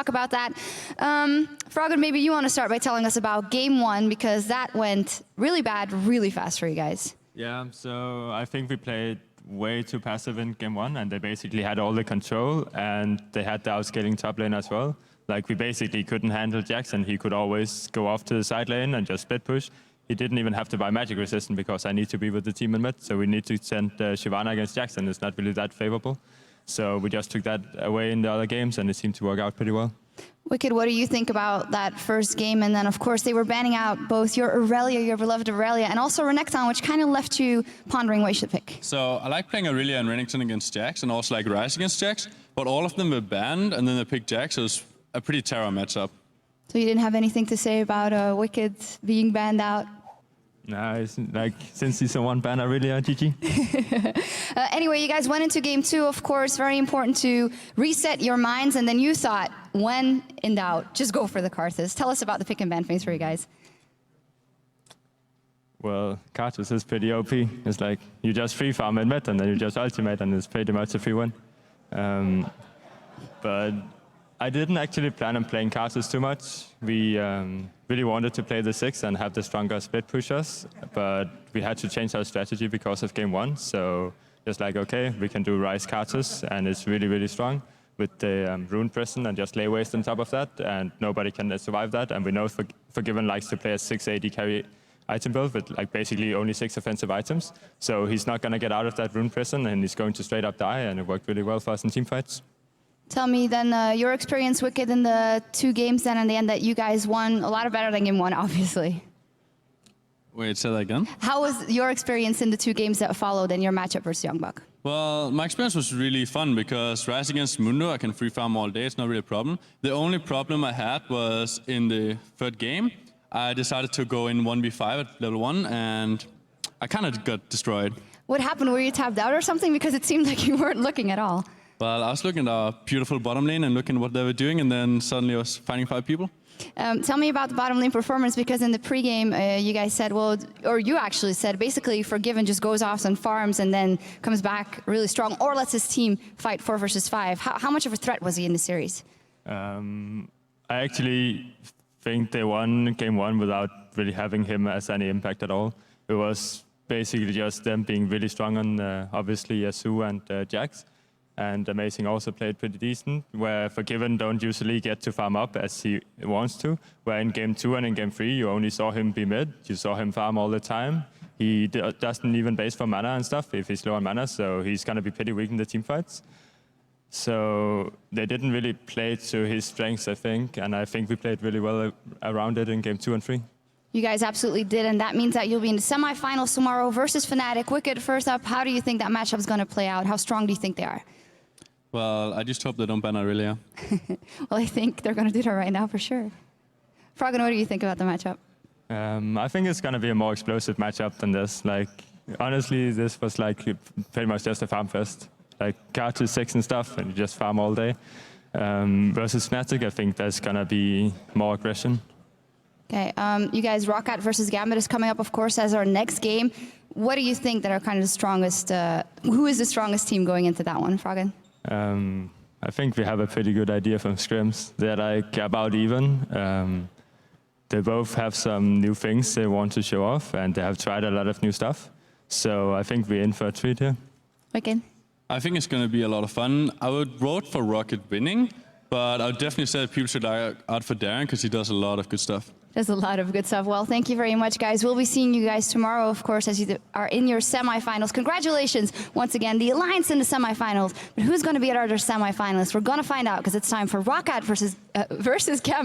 talk about that. Froggen, maybe you want to start by telling us about game one, because that went really bad, really fast for you guys. Yeah, so I think we played way too passive in game one, and they basically had all the control, and they had the outscaling top lane as well. Like, we basically couldn't handle Jackson. He could always go off to the side lane and just split push. He didn't even have to buy magic resistance because I need to be with the team in mid, so we need to send Shyvana against Jackson. It's not really that favorable. So we just took that away in the other games, and it seemed to work out pretty well. Wicked, what do you think about that first game? And then, of course, they were banning out both your Aurelia, your beloved Aurelia, and also Renekton, which kind of left you pondering what you should pick. So I like playing Aurelia and Renekton against Jax, and also like Ryze against Jax, but all of them were banned, and then they picked Jax, so it was a pretty terror matchup. So you didn't have anything to say about Wicked being banned out? No, it's like, since he's the one ban Aurelia, GG. Anyway, you guys went into game two, of course, very important to reset your minds, and then you thought, when in doubt, just go for the Karthus. Tell us about the pick and ban phase for you guys. Well, Karthus is pretty OP. It's like, you just free farm in mid, and then you just ultimate, and it's pretty much a free win. But I didn't actually plan on playing Karthus too much. We really wanted to play the 6 and have the stronger split pushers, but we had to change our strategy because of game one. So just like, okay, we can do Ryze Karthus, and it's really, really strong with the rune prison and just lay waste on top of that, and nobody can survive that. And we know Forgiven likes to play a 6 AD carry item build with like basically only 6 offensive items. So he's not going to get out of that rune prison, and he's going to straight up die, and it worked really well for us in team fights. Tell me then your experience, Wicked, in the 2 games then in the end that you guys won a lot better than game one, obviously. Wait, say that again? How was your experience in the 2 games that followed and your matchup versus Youngbuck? Well, my experience was really fun because Ryze against Mundo, I can free farm all day, it's not really a problem. The only problem I had was in the third game, I decided to go in 1v5 at level 1, and I kind of got destroyed. What happened? Were you tapped out or something? Because it seemed like you weren't looking at all. Well, I was looking at our beautiful bottom lane and looking at what they were doing, and then suddenly I was fighting 5 people. Tell me about the bottom lane performance, because in the pregame, you guys said, well, or you actually said, basically Forgiven just goes off and farms and then comes back really strong, or lets his team fight 4 versus 5. How much of a threat was he in the series? I actually think they won game one without really having him as any impact at all. It was basically just them being really strong on, obviously, Yasuo and Jax. And Amazing also played pretty decent, where Forgiven don't usually get to farm up as he wants to, where in game 2 and in game 3 you only saw him be mid, you saw him farm all the time. He doesn't even base for mana and stuff if he's low on mana, so he's going to be pretty weak in the team fights. So they didn't really play to his strengths, I think, and I think we played really well around it in game 2 and 3. You guys absolutely did, and that means that you'll be in the semifinals tomorrow versus Fnatic. Wicked, first up, how do you think that matchup is going to play out? How strong do you think they are? Well, I just hope they don't ban Aurelia. Well, I think they're going to do that right now for sure. Froggen, what do you think about the matchup? I think it's going to be a more explosive matchup than this. Like, honestly, this was like pretty much just a farm fest. Like, Karthus 6 and stuff, and you just farm all day. Versus Fnatic, I think there's going to be more aggression. Okay, you guys, Roccat versus Gambit is coming up, of course, as our next game. What do you think that are kind of the strongest, who is the strongest team going into that one, Froggen? I think we have a pretty good idea from scrims. They're like about even. They both have some new things they want to show off, and they have tried a lot of new stuff. So I think we're in for a treat here. Wicked? I think it's going to be a lot of fun. I would vote for Rocket winning, but I would definitely say people should out for Darren because he does a lot of good stuff. There's a lot of good stuff. Well, thank you very much, guys. We'll be seeing you guys tomorrow, of course, as you are in your semifinals. Congratulations, once again, the Alliance in the semifinals. But who's going to be at our semifinalists? We're going to find out, because it's time for Roccat versus Gambit